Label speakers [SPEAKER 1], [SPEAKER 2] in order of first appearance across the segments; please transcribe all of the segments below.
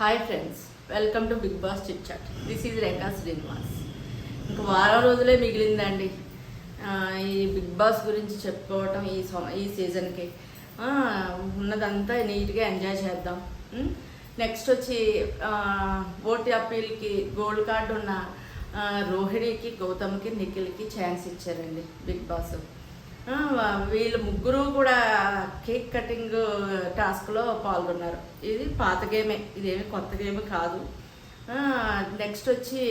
[SPEAKER 1] Hi friends, welcome to Bigg Boss chit chat. This is Rekha Srinivas. ఇంకా వారం రోజులే మిగిలిందండి ఈ బిగ్ బాస్ గురించి చెప్పుకోవటం. ఈ సీజన్కి ఉన్నదంతా నీట్గా ఎంజాయ్ చేద్దాం. నెక్స్ట్ వచ్చి ఓటీ అప్పీల్కి గోల్డ్ కార్డు ఉన్న రోహిణికి, గౌతమ్కి, నిఖిల్కి ఛాన్స్ ఇచ్చారండి బిగ్ బాస్. వీళ్ళు ముగ్గురు కూడా కేక్ కటింగ్ టాస్క్లో పాల్గొన్నారు. ఇది పాత గేమే, ఇదేమి కొత్త గేమ్ కాదు. నెక్స్ట్ వచ్చి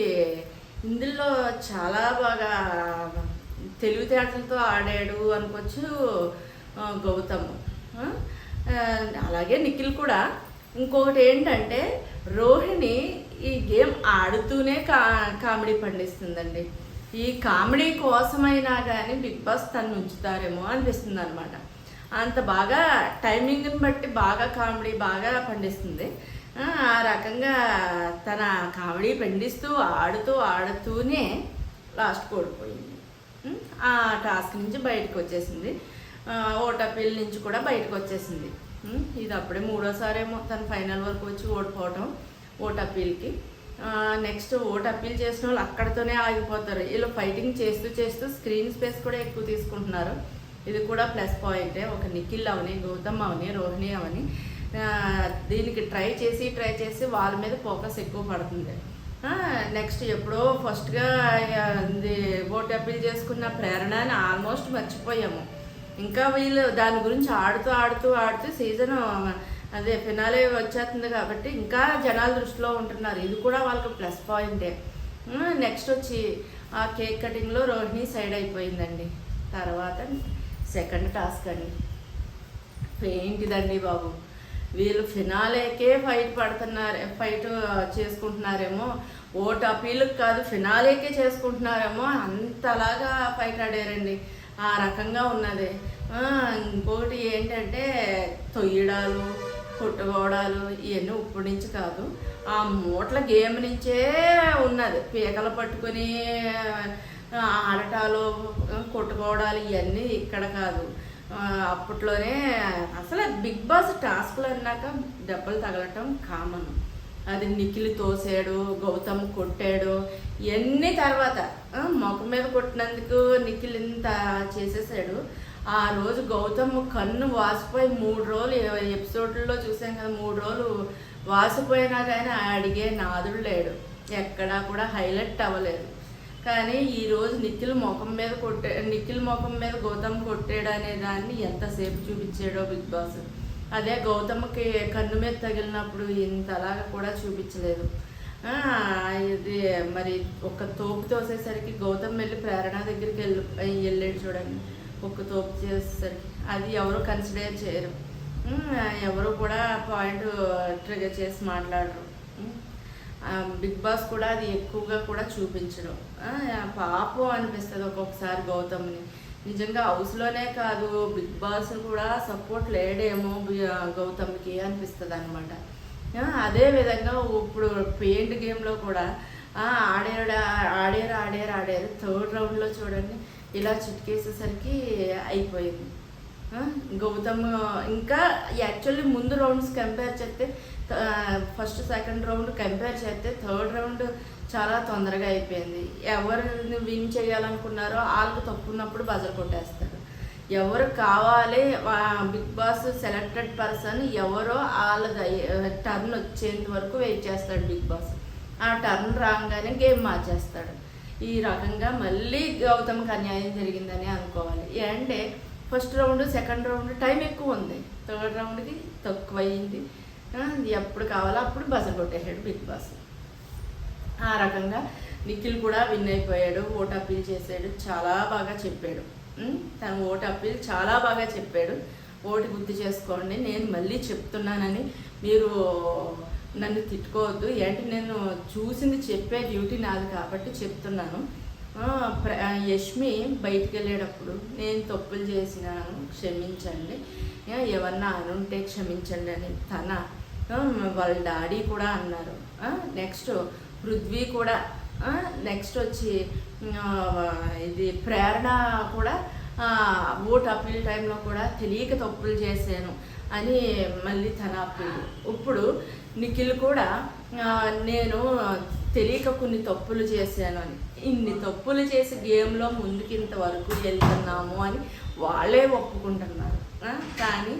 [SPEAKER 1] ఇందులో చాలా బాగా తెలివితేటలతో ఆడాడు అనుకోవచ్చు గౌతమ్. అలాగే నిఖిల్ కూడా. ఇంకొకటి ఏంటంటే రోహిణి ఈ గేమ్ ఆడుతూనే కామెడీ పండిస్తుందండి. ఈ కామెడీ కోసమైనా కానీ బిగ్ బాస్ తను ఉంచుతారేమో అనిపిస్తుంది అనమాట. అంత బాగా టైమింగ్ని బట్టి బాగా కామెడీ బాగా పండిస్తుంది. ఆ రకంగా తన కామెడీ పండిస్తూ ఆడుతూనే లాస్ట్ ఓడిపోయింది. ఆ టాస్క్ నుంచి బయటకు వచ్చేసింది. ఓటపీల్ నుంచి కూడా బయటకు వచ్చేసింది. ఇది అప్పుడే మూడోసారేమో తను ఫైనల్ వరకు వచ్చి ఓడిపోవటం ఓటపీల్కి. నెక్స్ట్ ఓట్ అప్పీల్ చేసిన వాళ్ళు అక్కడితోనే ఆగిపోతారు. వీళ్ళు ఫైటింగ్ చేస్తూ స్క్రీన్ స్పేస్ కూడా ఎక్కువ తీసుకుంటున్నారు. ఇది కూడా ప్లస్ పాయింటే. ఒక నిఖిల్ అవని, గౌతమ్ అవని, రోహిణి అవని దీనికి ట్రై చేసి వాళ్ళ మీద ఫోకస్ ఎక్కువ పడుతుంది. నెక్స్ట్ ఎప్పుడో ఫస్ట్గా ఓట్ అప్పీల్ చేసుకున్న ప్రేరణని ఆల్మోస్ట్ మర్చిపోయాము. ఇంకా వీళ్ళు దాని గురించి ఆడుతూ సీజన్ అదే ఫినాలే వచ్చేస్తుంది కాబట్టి ఇంకా జనాల దృష్టిలో ఉంటున్నారు. ఇది కూడా వాళ్ళకి ప్లస్ పాయింటే. నెక్స్ట్ వచ్చి ఆ కేక్ కటింగ్లో రోహిణి సైడ్ అయిపోయిందండి. తర్వాత సెకండ్ టాస్క్ అండి. ఏంటిదండి బాబు, వీళ్ళు ఫినాలేకే ఫైట్ చేసుకుంటున్నారేమో, ఓట్ అపీల్కి కాదు ఫినాలేకే చేసుకుంటున్నారేమో అంతలాగా ఫైట్ ఆడారండి. ఆ రకంగా ఉన్నది. ఇంకొకటి ఏంటంటే తొయ్యడాలు, కొట్టుకోవడాలు ఇవన్నీ ఇప్పటి నుంచి కాదు, ఆ మూటల గేమ్ నుంచే ఉన్నది. పీకలు పట్టుకొని ఆడటాలు, కొట్టుకోవడాలు ఇవన్నీ ఇక్కడ కాదు. అప్పట్లోనే అసలు బిగ్ బాస్ టాస్క్లు అన్నాక దెబ్బలు తగలటం కామన్. అది నిఖిల్ తోసాడు, గౌతమ్ కొట్టాడు, ఇవన్నీ తర్వాత మొఖం మీద కొట్టినందుకు నిఖిల్ ఇంత చేసేసాడు. ఆ రోజు గౌతమ్ కన్ను వాసిపోయి 3 రోజులు ఎపిసోడ్లో చూసాం కదా, 3 రోజులు వాసిపోయినా కానీ అడిగే నాదుడు లేడు, ఎక్కడా కూడా హైలైట్ అవ్వలేదు. కానీ ఈరోజు నిఖిల్ ముఖం మీద గౌతమ్ కొట్టాడు అనే దాన్ని ఎంతసేపు చూపించాడో బిగ్ బాస్. అదే గౌతమ్కి కన్ను మీద తగిలినప్పుడు ఇంతలాగా కూడా చూపించలేదు. ఇది మరి ఒక తోపు తోసేసరికి గౌతమ్ వెళ్ళి ప్రేరణ దగ్గరికి వెళ్ళాడు చూడండి. ఒక తోపు చేసేసరికి అది ఎవరు కన్సిడర్ చేయరు, ఎవరు కూడా పాయింట్ ట్రిగర్ చేసి మాట్లాడరు. బిగ్ బాస్ కూడా అది ఎక్కువగా కూడా చూపించడం పాపం అనిపిస్తుంది ఒక్కొక్కసారి గౌతమ్ని. నిజంగా హౌస్లోనే కాదు బిగ్ బాస్ కూడా సపోర్ట్ లేడేమో గౌతమ్కి అనిపిస్తుంది అనమాట. అదేవిధంగా ఇప్పుడు పెయింట్ గేమ్లో కూడా ఆడారు. థర్డ్ రౌండ్లో చూడండి ఇలా చిటికేసేసరికి అయిపోయింది. గౌతమ్ ఇంకా యాక్చువల్లీ ముందు రౌండ్స్ కంపేర్ చేస్తే ఫస్ట్ సెకండ్ రౌండ్ కంపేర్ చేస్తే థర్డ్ రౌండ్ చాలా తొందరగా అయిపోయింది. ఎవరిని విన్ చేయాలనుకున్నారో వాళ్ళకి తప్పున్నప్పుడు బజర్ కొట్టేస్తారు. ఎవరు కావాలి బిగ్ బాస్ సెలెక్టెడ్ పర్సన్ ఎవరో వాళ్ళ టర్న్ వచ్చేంత వరకు వెయిట్ చేస్తాడు బిగ్ బాస్. ఆ టర్న్ రాగానే గేమ్ మార్చేస్తాడు. ఈ రకంగా మళ్ళీ గౌతమ్కి అన్యాయం జరిగిందని అనుకోవాలి. అంటే first round second round time ఎక్కువ ఉంది, థర్డ్ రౌండ్కి తక్కువ అయింది. ఎప్పుడు కావాలో అప్పుడు బజర్ కొట్టేశాడు బిగ్ బాస్. ఆ రకంగా నిఖిల్ కూడా విన్ అయిపోయాడు. ఓట్ అప్పీల్ చేశాడు, చాలా బాగా చెప్పాడు. తన ఓట్ అప్పీల్ చాలా బాగా చెప్పాడు. ఓటు గుర్తు చేసుకోండి, నేను మళ్ళీ చెప్తున్నానని మీరు నన్ను తిట్టుకోవద్దు. ఏంటి నేను చూసింది చెప్పే డ్యూటీ నాది కాబట్టి చెప్తున్నాను. యష్మి బయటికి వెళ్ళేటప్పుడు నేను తప్పులు చేసినాను క్షమించండి, ఏమన్నా అనుంటే క్షమించండి అని వాళ్ళ డాడీ కూడా అన్నారు. నెక్స్ట్ పృథ్వీ కూడా, నెక్స్ట్ వచ్చి ఇది ప్రేరణ కూడా ఓట్ అప్పీల్ టైంలో కూడా తెలియక తప్పులు చేశాను అని మళ్ళీ తన అప్పీల్. ఇప్పుడు నిఖిల్ కూడా నేను తెలియక కొన్ని తప్పులు చేశాను అని, ఇన్ని తప్పులు చేసి గేమ్లో ముందుకు ఇంతవరకు వెళ్తున్నాము అని వాళ్ళే ఒప్పుకుంటున్నారు. కానీ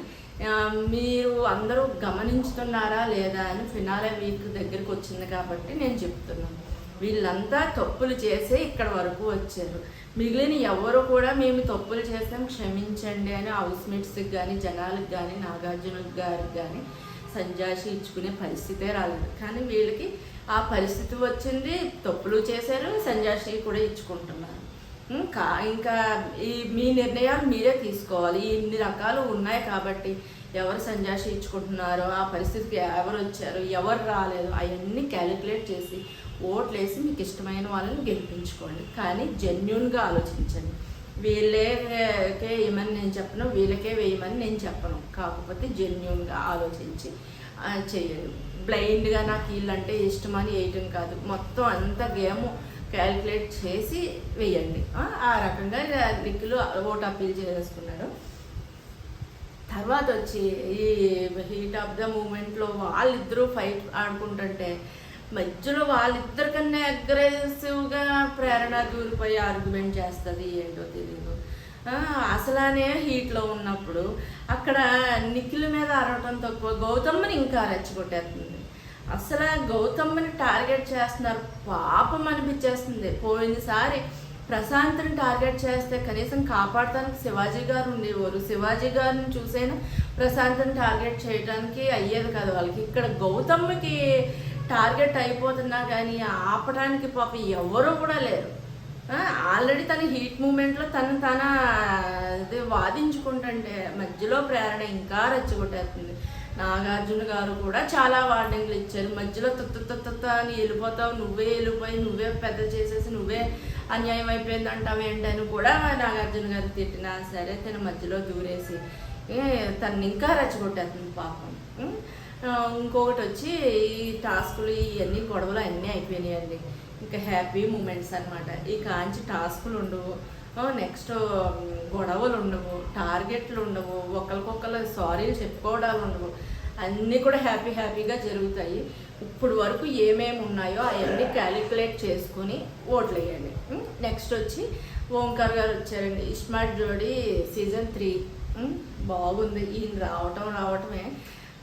[SPEAKER 1] మీరు అందరూ గమనించుతున్నారా లేదా అని ఫినాలే వీక్ దగ్గరికి వచ్చింది కాబట్టి నేను చెప్తున్నాను. వీళ్ళంతా తప్పులు చేసే ఇక్కడ వరకు వచ్చారు. మిగిలిన ఎవరు కూడా మేము తప్పులు చేసాం క్షమించండి అని హౌస్మేట్స్కి కానీ జనాలకు కానీ నాగార్జున గారికి కానీ సంజాషి ఇచ్చుకునే పరిస్థితే రాలేదు. కానీ వీళ్ళకి ఆ పరిస్థితి వచ్చింది, తప్పులు చేశారు, సంజాషి కూడా ఇచ్చుకుంటున్నారు. ఇంకా మీ నిర్ణయాలు మీరే తీసుకోవాలి. ఇన్ని రకాలు ఉన్నాయి కాబట్టి ఎవరు సంజాషి ఇచ్చుకుంటున్నారో, ఆ పరిస్థితికి ఎవరు వచ్చారు ఎవరు రాలేదు అవన్నీ క్యాలిక్యులేట్ చేసి ఓట్లేసి మీకు ఇష్టమైన వాళ్ళని గెలిపించుకోండి. కానీ జెన్యూన్గా ఆలోచించండి. వీళ్ళకే వేయమని నేను చెప్పను, వీళ్ళకే వేయమని నేను చెప్పను. కాకపోతే జెన్యూన్గా ఆలోచించి చేయండి. బ్లైండ్గా నాకు వీళ్ళంటే ఇష్టమని వేయటం కాదు, మొత్తం అంత గేమ్ క్యాలిక్యులేట్ చేసి వేయండి. ఆ రకంగా నిఖిల్ ఓట్ అప్పీల్ చేసుకున్నాడు. తర్వాత వచ్చి ఈ హీట్ ఆఫ్ ద మూమెంట్లో వాళ్ళిద్దరూ ఫైట్ ఆడుకుంటుంటే మధ్యలో వాళ్ళిద్దరికన్నా అగ్రెసివ్గా ప్రేరణ దూరిపోయి ఆర్గ్యుమెంట్ చేస్తుంది. ఏంటో తెలీదు. అసలానే హీట్లో ఉన్నప్పుడు అక్కడ నిఖిల్ మీద అరవటం తక్కువ గౌతమ్ని ఇంకా రెచ్చగొట్టేస్తుంది. అసలు గౌతమ్ని టార్గెట్ చేస్తున్నారు, పాపం అనిపించేస్తుంది. పోయినసారి ప్రశాంత్ని టార్గెట్ చేస్తే కనీసం కాపాడటానికి శివాజీ గారు ఉండేవారు. శివాజీ గారిని చూసైనా ప్రశాంత్ని టార్గెట్ చేయడానికి అయ్యేది కాదు వాళ్ళకి. ఇక్కడ గౌతమ్కి టార్గెట్ అయిపోతున్నా కానీ ఆపడానికి పాపం ఎవరు కూడా లేరు. ఆల్రెడీ తన హీట్ మూమెంట్లో తన వాదించుకుంటుంటే మధ్యలో ప్రేరణ ఇంకా రెచ్చగొట్టేస్తుంది. నాగార్జున గారు కూడా చాలా వార్నింగ్లు ఇచ్చారు. మధ్యలో తొత్త అని వెళ్ళిపోతావు, నువ్వే వెళ్ళిపోయి నువ్వే పెద్ద చేసేసి నువ్వే అన్యాయం అయిపోయింది అంటావు ఏంటని కూడా నాగార్జున గారు తిట్టినా సరే తన మధ్యలో దూరేసి తను ఇంకా రెచ్చగొట్టేస్తుంది పాపం. ఇంకొకటి వచ్చి ఈ టాస్కులు ఇవన్నీ గొడవలు అన్నీ అయిపోయినాయండి. ఇంకా హ్యాపీ మూమెంట్స్ అనమాట. ఈ కాంచి టాస్కులు ఉండవు, నెక్స్ట్ గొడవలు ఉండవు, టార్గెట్లు ఉండవు, ఒకరికొకరు సారీలు చెప్పుకోవడాలు ఉండవు, అన్నీ కూడా హ్యాపీగా జరుగుతాయి. ఇప్పుడు వరకు ఏమేమి ఉన్నాయో అవన్నీ క్యాలిక్యులేట్ చేసుకుని ఓట్లు వేయండి. నెక్స్ట్ వచ్చి ఓంకార్ గారు వచ్చారండి. స్మార్ట్ జోడీ సీజన్ 3 బాగుంది. ఈయన రావటమే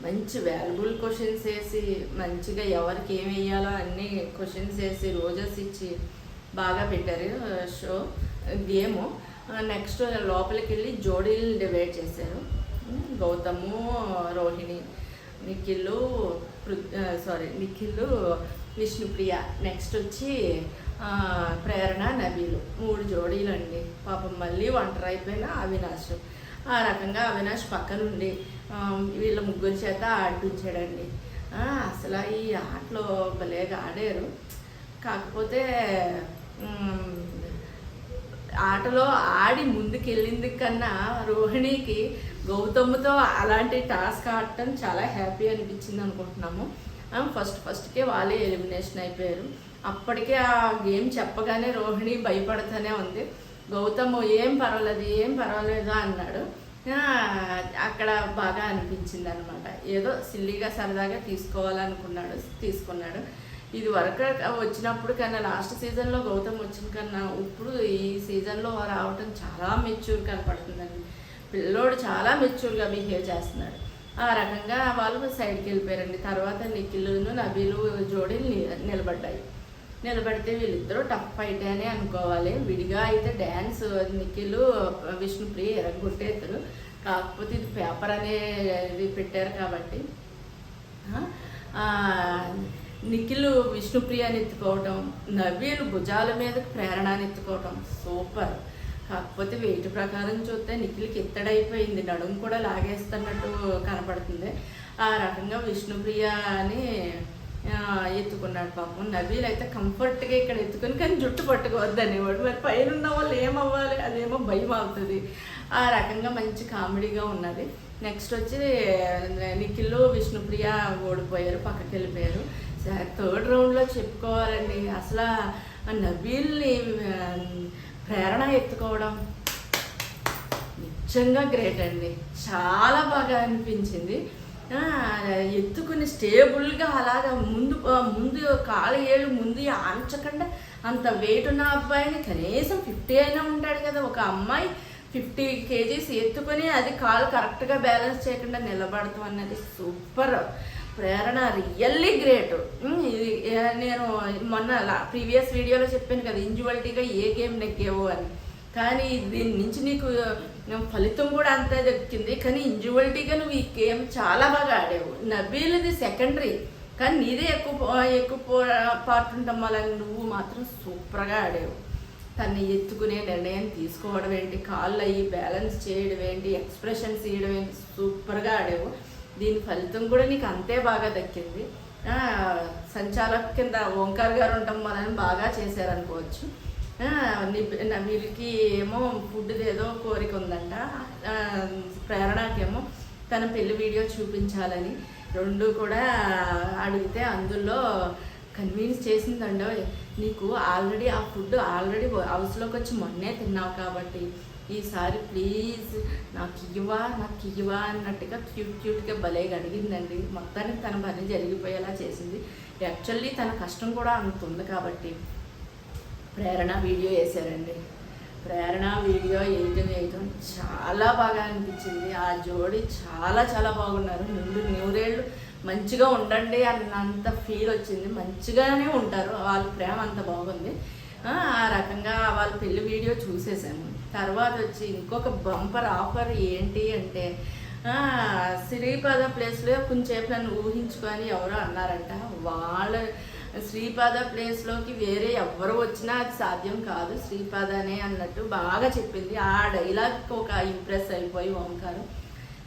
[SPEAKER 1] మంచి వాల్యుబుల్ క్వశ్చన్స్ వేసి మంచిగా ఎవరికి ఏమి వేయాలో అన్నీ క్వశ్చన్స్ వేసి రోజెస్ ఇచ్చి బాగా పెట్టారు షో గేము. నెక్స్ట్ లోపలికి వెళ్ళి జోడీలు డివైడ్ చేశారు. గౌతము, రోహిణి, నిఖిల్ విష్ణుప్రియ, నెక్స్ట్ వచ్చి ప్రేరణ, నబీలు, 3 జోడీలు అండి. పాపం మళ్ళీ ఒంటరి అయిపోయిన అవినాష్. ఆ రకంగా అవినాష్ పక్కనుండి వీళ్ళ ముగ్గురు చేత ఆడిపించాడండి. అసలు ఈ ఆటలో భలేగా ఆడారు. కాకపోతే ఆటలో ఆడి ముందుకెళ్ళింది కన్నా రోహిణికి గౌతమ్తో అలాంటి టాస్క్ ఆడటం చాలా హ్యాపీ అనిపించింది అనుకుంటున్నాము. ఫస్ట్కే వాళ్ళే ఎలిమినేషన్ అయిపోయారు. అప్పటికే ఆ గేమ్ చెప్పగానే రోహిణి భయపడుతూనే ఉంది. గౌతమ్ ఏం పర్వాలేదు అన్నాడు. అక్కడ బాగా అనిపించింది అనమాట. ఏదో సిల్లీగా సరదాగా తీసుకున్నాడు. ఇది వరకు వచ్చినప్పుడు కన్నా లాస్ట్ సీజన్లో గౌతమ్ వచ్చిన కన్నా ఇప్పుడు ఈ సీజన్లో రావటం చాలా మెచ్యూర్ కనపడుతుందండి. పిల్లోడు చాలా మెచ్యూర్గా బిహేవ్ చేస్తున్నాడు. ఆ రకంగా వాళ్ళు సైడ్కి వెళ్ళిపోయారండి. తర్వాత నిఖిల్ను నబీలు జోడీలు నిలబడితే వీళ్ళిద్దరూ టఫ్ ఫైట్ అని అనుకోవాలి. విడిగా అయితే డ్యాన్స్ నిఖిల్ విష్ణుప్రియ ఎరగొట్టేద్దరు. కాకపోతే ఇది పేపర్ అనేది పెట్టారు కాబట్టి నిఖిల్ విష్ణుప్రియని ఎత్తుకోవటం, నవీలు భుజాల మీదకి ప్రేరణని ఎత్తుకోవటం సూపర్. కాకపోతే వెయిట్ ప్రకారం చూస్తే నిఖిల్కి ఎత్తడైపోయింది, నడుము కూడా లాగేస్తున్నట్టు కనపడుతుంది. ఆ రకంగా విష్ణుప్రియ అని ఎత్తుకున్నాడు పాపం. నబీల్ అయితే కంఫర్ట్గా ఇక్కడ ఎత్తుకుని కానీ జుట్టు పట్టుకోవద్దు అనేవాడు. మరి పైన ఉన్న వాళ్ళు ఏమవ్వాలి, అదేమో భయం అవుతుంది. ఆ రకంగా మంచి కామెడీగా ఉన్నది. నెక్స్ట్ వచ్చి నిఖిల్ విష్ణుప్రియ ఓడిపోయారు, పక్కకి వెళ్ళిపోయారు. థర్డ్ రౌండ్లో చెప్పుకోవాలండి, అసలు నబీల్ని ప్రేరణ ఎత్తుకోవడం నిజంగా గ్రేట్ అండి, చాలా బాగా అనిపించింది. ఎత్తుకుని స్టేబుల్గా అలాగా ముందు కాలు ఏళ్ళు ముందు ఆంచకుండా అంత వెయిట్ ఉన్న అబ్బాయిని కనీసం 50 అయినా ఉంటాడు కదా. ఒక అమ్మాయి 50 kgs ఎత్తుకొని అది కాలు కరెక్ట్గా బ్యాలెన్స్ చేయకుండా నిలబడతాం అన్నది సూపర్. ప్రేరణ రియల్లీ గ్రేట్. ఇది నేను మొన్న ప్రీవియస్ వీడియోలో చెప్పాను కదా, ఇండివిజువాలిటీగా ఏ గేమ్ నెగ్గేవో అని. కానీ దీని నుంచి నీకు ఫలితం కూడా అంతే దక్కింది. కానీ ఇండివిజువాలిటీగా నువ్వు ఈ గేమ్ చాలా బాగా ఆడావు. నబీల్ది సెకండరీ, కానీ నీదే ఎక్కువ పార్ట్ ఉంటాం వల్ల నువ్వు మాత్రం సూపర్గా ఆడావు. తన్ని ఎత్తుకునే నిర్ణయం తీసుకోవడం ఏంటి, కాళ్ళు అయ్యి బ్యాలెన్స్ చేయడం ఏంటి, ఎక్స్ప్రెషన్స్ ఇవ్వడం ఏంటి, సూపర్గా ఆడావు. దీని ఫలితం కూడా నీకు అంతే బాగా దక్కింది. సంచాలక్ కింద ఓంకార్ గారు ఉండటం వలన బాగా చేశారనుకోవచ్చు. నబీల్కి ఏమో ఫుడ్ ఏదో కోరిక ఉందంట, ప్రేరణకేమో తన పెళ్లి వీడియో చూపించాలని రెండు కూడా అడిగితే అందులో కన్విన్స్ చేసిందండో, నీకు ఆల్రెడీ ఆ ఫుడ్ ఆల్రెడీ హౌస్లోకి వచ్చి మొన్నే తిన్నావు కాబట్టి ఈసారి ప్లీజ్ నాకు ఇవ్వా అన్నట్టుగా క్యూట్గా భలేగా అడిగిందండి. మొత్తానికి తన పని జరిగిపోయేలా చేసింది. యాక్చువల్లీ తన కష్టం కూడా అంత ఉంది కాబట్టి ప్రేరణ వీడియో వేశారండి. ప్రేరణ వీడియో వేయటం చాలా బాగా అనిపించింది. ఆ జోడి చాలా బాగున్నారు. నూరేళ్ళు మంచిగా ఉండండి అన్నంత ఫీల్ వచ్చింది. మంచిగానే ఉంటారు, వాళ్ళ ప్రేమ అంత బాగుంది. ఆ రకంగా వాళ్ళ పెళ్లి వీడియో చూసేసాము. తర్వాత వచ్చి ఇంకొక బంపర్ ఆఫర్ ఏంటి అంటే, శ్రీపాద ప్లేస్లో కొంచెంసేపు నన్ను ఊహించుకొని ఎవరో అన్నారంట. వాళ్ళ శ్రీపాద ప్లేస్లోకి వేరే ఎవరు వచ్చినా అది సాధ్యం కాదు, శ్రీపాదనే అన్నట్టు బాగా చెప్పింది. ఆ డైలాగ్ ఒక ఇంప్రెస్ అయిపోయి ఓంకారు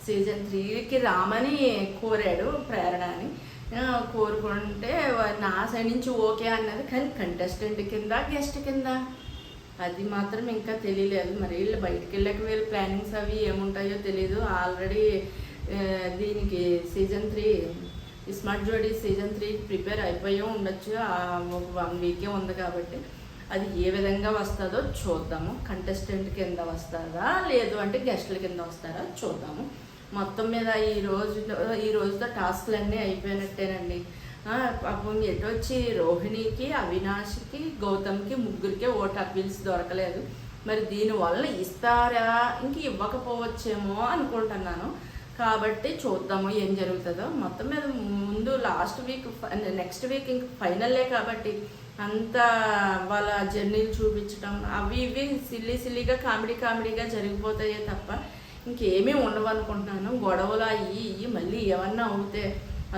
[SPEAKER 1] సీజన్ 3కి రామని కోరాడు ప్రేరణ అని. కోరుకుంటే నా సైడ్ నుంచి ఓకే అన్నది. కానీ కంటెస్టెంట్ కింద గెస్ట్ కింద అది మాత్రం ఇంకా తెలియలేదు. మరి వీళ్ళు బయటికి వెళ్ళాక వీళ్ళు ప్లానింగ్స్ అవి ఏముంటాయో తెలీదు. ఆల్రెడీ దీనికి సీజన్ 3 స్మార్ట్ జోడీ సీజన్ 3 ప్రిపేర్ అయిపోయే ఉండొచ్చు. ఒక 1 వీకే ఉంది కాబట్టి అది ఏ విధంగా వస్తుందో చూద్దాము. కంటెస్టెంట్ కింద వస్తుందా లేదు అంటే గెస్టుల కింద వస్తారా చూద్దాము. మొత్తం మీద ఈ రోజుతో టాస్క్లన్నీ అయిపోయినట్టేనండి. పాపం ఎటొచ్చి రోహిణికి, అవినాష్కి, గౌతమ్కి ముగ్గురికే ఓట్ అప్పీల్స్ దొరకలేదు. మరి దీనివల్ల ఇస్తారా, ఇంక ఇవ్వకపోవచ్చేమో అనుకుంటున్నాను. కాబట్టి చూద్దాము ఏం జరుగుతుందో. మొత్తం మీద ముందు లాస్ట్ వీక్ నెక్స్ట్ వీక్ ఇంక ఫైనల్లే కాబట్టి అంతా వాళ్ళ జర్నీలు చూపించడం అవి ఇవి సిల్లీగా కామెడీగా జరిగిపోతాయే తప్ప ఇంకేమీ ఉండవు అనుకుంటున్నాను. గొడవలు అయ్యి మళ్ళీ ఏమన్నా అవుతే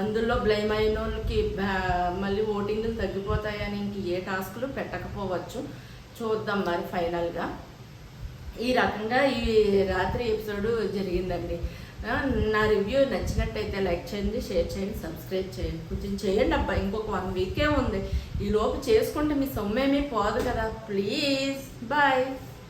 [SPEAKER 1] అందులో బ్లైమ్ అయిన వాళ్ళకి మళ్ళీ ఓటింగ్లు తగ్గిపోతాయని ఇంక ఏ టాస్క్లు పెట్టకపోవచ్చు. చూద్దాం మరి ఫైనల్గా. ఈ రకంగా ఈ రాత్రి ఎపిసోడ్ జరిగిందండి. నా రివ్యూ నచ్చినట్టయితే లైక్ చేయండి, షేర్ చేయండి, సబ్స్క్రైబ్ చేయండి. కొంచెం చేయండి అబ్బా, ఇంకొక 1 వీకే ఉంది. ఈ లోపు చేసుకుంటే మీ సొమ్మేమీ పోదు కదా. Please bye.